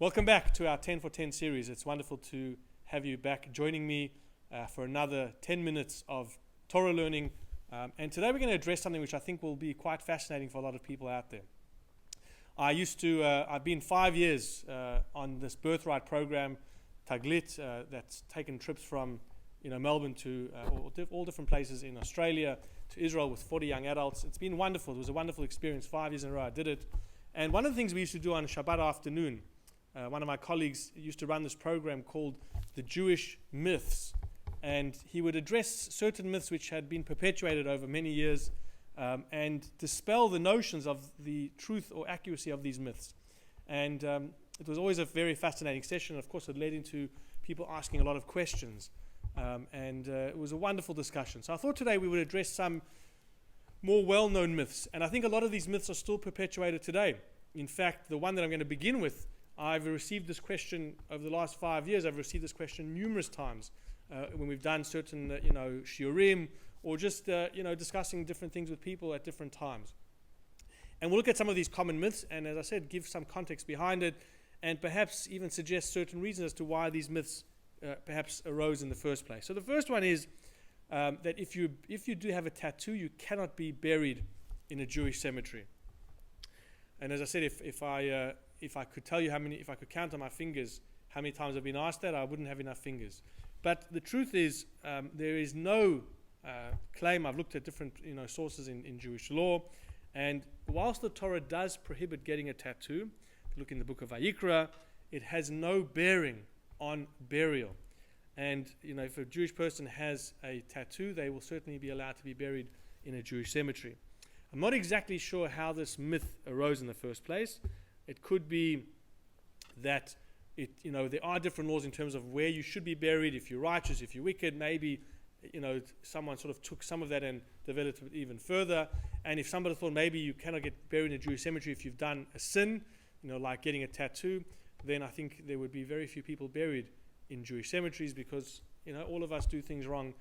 Welcome back to our 10 for 10 series. It's wonderful to have you back joining me for another 10 minutes of Torah learning. And today we're going to address something which I think will be quite fascinating for a lot of people out there. I've been 5 years on this birthright program, Taglit, that's taken trips from Melbourne to all different places in Australia, to Israel with 40 young adults. It's been wonderful. It was a wonderful experience. 5 years in a row I did it. And one of the things we used to do on Shabbat afternoon, one of my colleagues used to run this program called The Jewish Myths, and he would address certain myths which had been perpetuated over many years and dispel the notions of the truth or accuracy of these myths. And it was always a very fascinating session. Of course, it led into people asking a lot of questions, and it was a wonderful discussion. So I thought today we would address some more well-known myths, and I think a lot of these myths are still perpetuated today. In fact, the one that I'm going to begin with, I've received this question over the last 5 years. I've received this question numerous times when we've done certain, shiurim, or just, discussing different things with people at different times. And we'll look at some of these common myths, and as I said, give some context behind it, and perhaps even suggest certain reasons as to why these myths perhaps arose in the first place. So the first one is that if you do have a tattoo, you cannot be buried in a Jewish cemetery. And as I said, if I could tell you if I could count on my fingers how many times I've been asked that, I wouldn't have enough fingers. But the truth is, there is no claim. I've looked at different sources in Jewish law, and whilst the Torah does prohibit getting a tattoo, if you look in the book of Vayikra, it has no bearing on burial. And if a Jewish person has a tattoo, they will certainly be allowed to be buried in a Jewish cemetery. I'm not exactly sure how this myth arose in the first place. It could be that there are different laws in terms of where you should be buried. If you're righteous, if you're wicked, maybe someone sort of took some of that and developed it even further. And if somebody thought maybe you cannot get buried in a Jewish cemetery if you've done a sin, like getting a tattoo, then I think there would be very few people buried in Jewish cemeteries because all of us do things wrong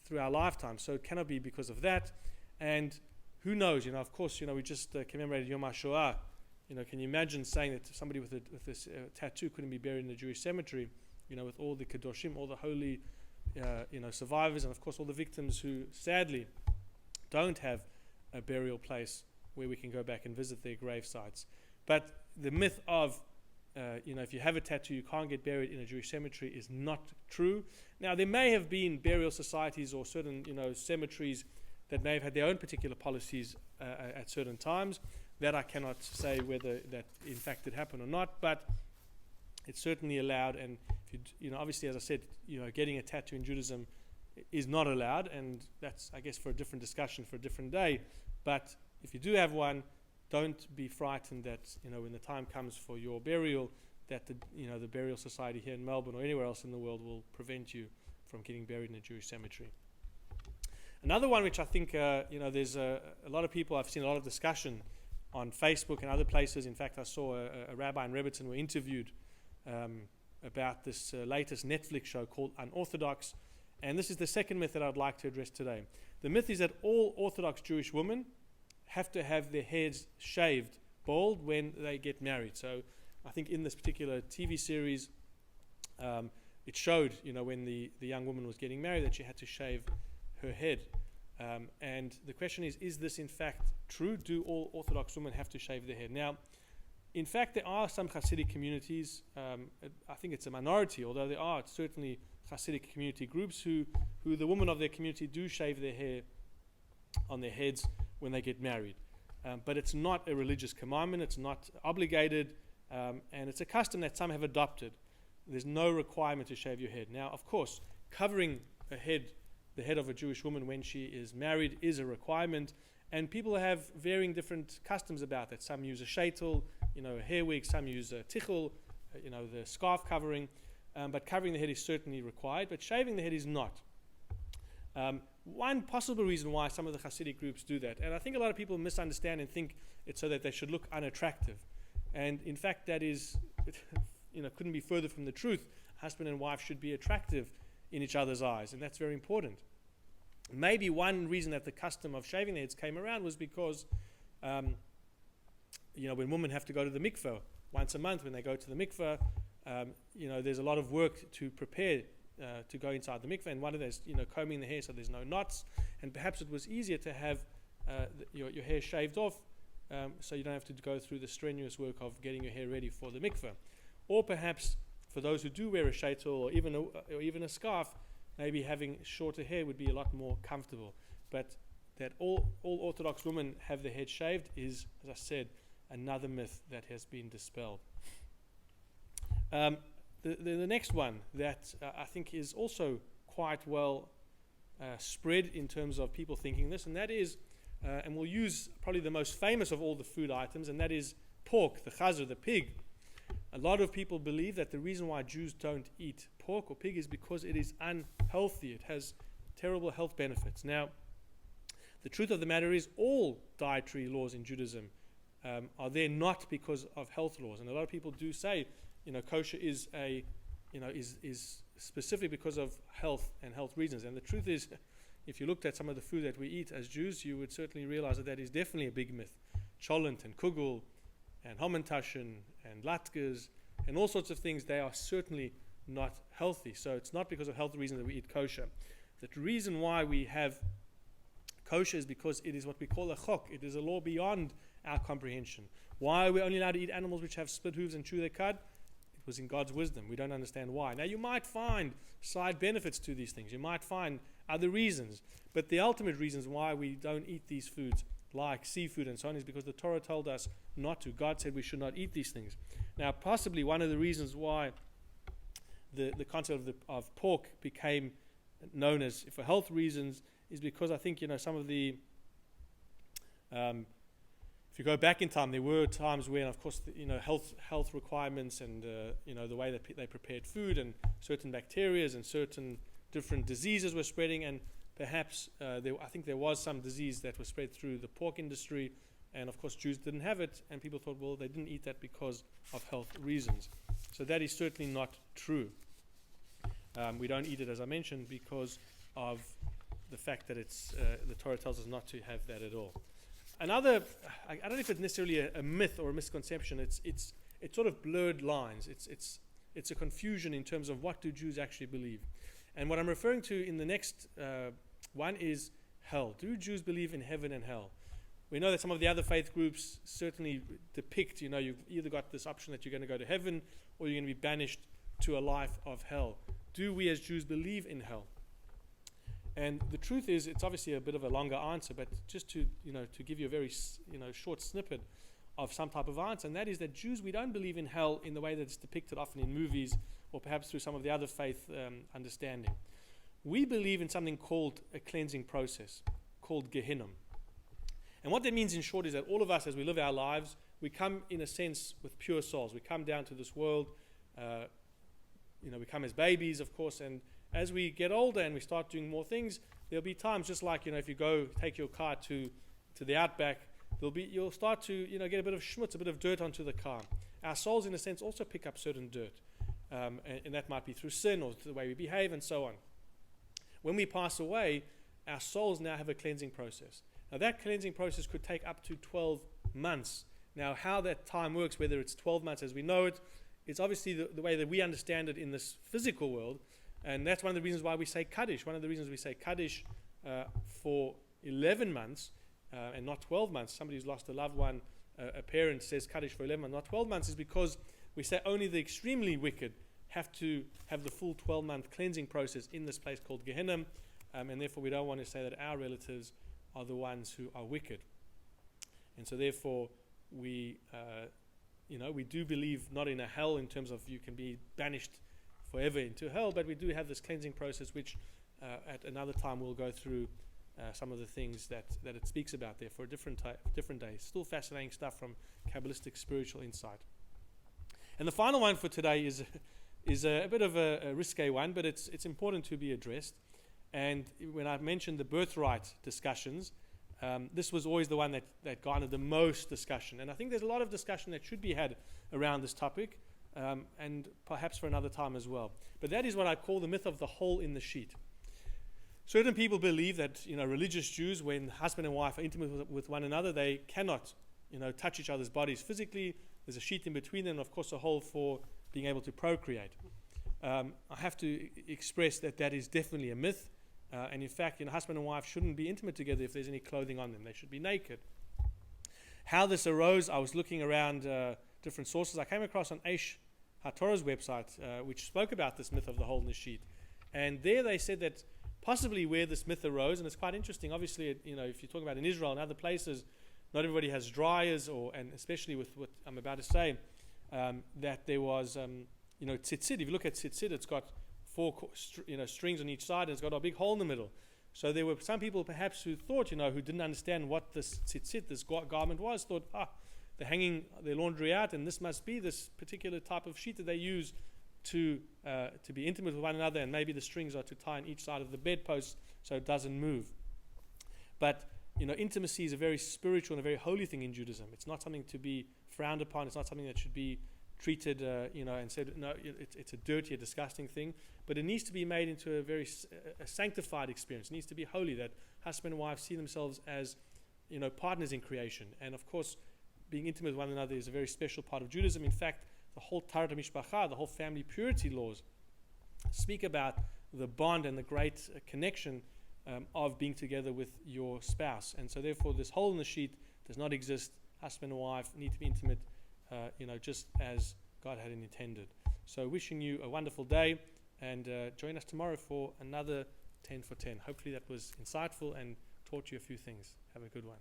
through our lifetime. So it cannot be because of that. And who knows? Of course, we just commemorated Yom HaShoah. Can you imagine saying that somebody with this tattoo couldn't be buried in a Jewish cemetery, with all the Kedoshim, all the holy, survivors, and of course all the victims who sadly don't have a burial place where we can go back and visit their grave sites. But the myth of, if you have a tattoo, you can't get buried in a Jewish cemetery is not true. Now, there may have been burial societies or certain, cemeteries that may have had their own particular policies at certain times. That I cannot say whether that in fact did happen or not, but it's certainly allowed. And if obviously, as I said, getting a tattoo in Judaism is not allowed, and that's, I guess, for a different discussion for a different day. But if you do have one, don't be frightened that when the time comes for your burial, that the burial society here in Melbourne or anywhere else in the world will prevent you from getting buried in a Jewish cemetery. Another one which I think there's a lot of people, I've seen a lot of discussion on Facebook and other places. In fact, I saw a rabbi in Rebbitzin were interviewed about this latest Netflix show called Unorthodox. And this is the second myth that I'd like to address today. The myth is that all Orthodox Jewish women have to have their heads shaved bald when they get married. So I think in this particular TV series, it showed, when the young woman was getting married, that she had to shave her head. And the question is this in fact true? Do all Orthodox women have to shave their head? Now, in fact, there are some Hasidic communities, I think it's a minority, although there are certainly Hasidic community groups who the women of their community do shave their hair on their heads when they get married. But it's not a religious commandment, it's not obligated, and it's a custom that some have adopted. There's no requirement to shave your head. Now, of course, covering the head of a Jewish woman when she is married is a requirement, and people have varying different customs about that. Some use a sheitel, a hair wig, some use a tichel, the scarf covering, but covering the head is certainly required, but shaving the head is not. One possible reason why some of the Hasidic groups do that, and I think a lot of people misunderstand and think it's so that they should look unattractive, and in fact that is, couldn't be further from the truth. Husband and wife should be attractive in each other's eyes, and that's very important. Maybe one reason that the custom of shaving their heads came around was because when women have to go to the mikveh once a month when they go to the mikveh, there's a lot of work to prepare to go inside the mikveh, and one of those, combing the hair so there's no knots, and perhaps it was easier to have your hair shaved off, so you don't have to go through the strenuous work of getting your hair ready for the mikveh. Or perhaps for those who do wear a shaitel or even a scarf, maybe having shorter hair would be a lot more comfortable. But that all Orthodox women have their head shaved is, as I said, another myth that has been dispelled. The next one that I think is also quite well spread in terms of people thinking this, and that is, and we'll use probably the most famous of all the food items, and that is pork, the chazar, the pig. A lot of people believe that the reason why Jews don't eat pork or pig is because it is unhealthy. It has terrible health benefits. Now, the truth of the matter is all dietary laws in Judaism are there not because of health laws. And a lot of people do say, kosher is is specific because of health and health reasons. And the truth is, if you looked at some of the food that we eat as Jews, you would certainly realize that is definitely a big myth. Cholent and kugel and hamantaschen and latkes and all sorts of things, they are certainly not healthy. So it's not because of health reasons that we eat kosher. The reason why we have kosher is because it is what we call a chok. It is a law beyond our comprehension. Why are we only allowed to eat animals which have split hooves and chew their cud? It was in God's wisdom. We don't understand why. Now you might find side benefits to these things. You might find other reasons. But the ultimate reasons why we don't eat these foods, like seafood and so on, is because the Torah told us not to. God said we should not eat these things. Now possibly one of the reasons why the concept of pork became known as for health reasons is because I think some of the if you go back in time, there were times when, of course, health requirements and the way that they prepared food and certain bacteria and certain different diseases were spreading, and perhaps I think there was some disease that was spread through the pork industry, and of course Jews didn't have it, and people thought, well, they didn't eat that because of health reasons. So that is certainly not true. We don't eat it, as I mentioned, because of the fact that it's the Torah tells us not to have that at all. Another, I don't know if it's necessarily a myth or a misconception. It's sort of blurred lines. It's a confusion in terms of what do Jews actually believe. And what I'm referring to in the next one is hell. Do Jews believe in heaven and hell? We know that some of the other faith groups certainly depict, you've either got this option that you're going to go to heaven or you're going to be banished to a life of hell. Do we as Jews believe in hell? And the truth is, it's obviously a bit of a longer answer, but just to give you a very short snippet of some type of answer, and that is that Jews, we don't believe in hell in the way that it's depicted often in movies or perhaps through some of the other faith understanding. We believe in something called a cleansing process, called Gehinnom. And what that means in short is that all of us, as we live our lives, we come in a sense with pure souls. We come down to this world, we come as babies, of course, and as we get older and we start doing more things, there'll be times just like, if you go take your car to the outback, you'll start to, get a bit of schmutz, a bit of dirt onto the car. Our souls, in a sense, also pick up certain dirt. And that might be through sin or the way we behave and so on. When we pass away, our souls now have a cleansing process. Now that cleansing process could take up to 12 months. Now how that time works, whether it's 12 months as we know it, it's obviously the way that we understand it in this physical world. And that's one of the reasons why we say Kaddish. One of the reasons we say Kaddish for 11 months and not 12 months. Somebody who's lost a loved one, a parent says Kaddish for 11 months, not 12 months, is because we say only the extremely wicked have to have the full 12-month cleansing process in this place called Gehenna, and therefore we don't want to say that our relatives are the ones who are wicked. And so therefore we do believe not in a hell in terms of you can be banished forever into hell, but we do have this cleansing process which at another time we'll go through some of the things that it speaks about there for a different day. Still fascinating stuff from Kabbalistic spiritual insight. And the final one for today is a bit of a risque one, but it's important to be addressed. And when I mentioned the birthright discussions, this was always the one that garnered the most discussion. And I think there's a lot of discussion that should be had around this topic, and perhaps for another time as well. But that is what I call the myth of the hole in the sheet. Certain people believe that religious Jews, when husband and wife are intimate with one another, they cannot touch each other's bodies physically. there's a sheet in between them, and of course a hole for being able to procreate. I have to express that is definitely a myth, and in fact, husband and wife shouldn't be intimate together if there's any clothing on them. They should be naked. How this arose, I was looking around different sources. I came across on Aish HaTorah's website, which spoke about this myth of the hole in the sheet, and there they said that possibly where this myth arose, and it's quite interesting. Obviously, if you're talking about in Israel and other places, not everybody has dryers, and especially with what I'm about to say, that there was, tzitzit. If you look at tzitzit, it's got four strings on each side, and it's got a big hole in the middle. So there were some people perhaps who thought, who didn't understand what this tzitzit, this garment was, thought, they're hanging their laundry out, and this must be this particular type of sheet that they use to be intimate with one another, and maybe the strings are to tie on each side of the bedpost so it doesn't move. But intimacy is a very spiritual and a very holy thing in Judaism. It's not something to be frowned upon. It's not something that should be treated, and said, no, it's a dirty, a disgusting thing. But it needs to be made into a very sanctified experience. It needs to be holy, that husband and wife see themselves as, partners in creation. And of course, being intimate with one another is a very special part of Judaism. In fact, the whole Tarat HaMishpacha, the whole family purity laws, speak about the bond and the great connection of being together with your spouse. And so therefore this hole in the sheet does not exist. Husband and wife need to be intimate, just as God had intended. So wishing you a wonderful day, and join us tomorrow for another 10 for 10. Hopefully that was insightful and taught you a few things. Have a good one.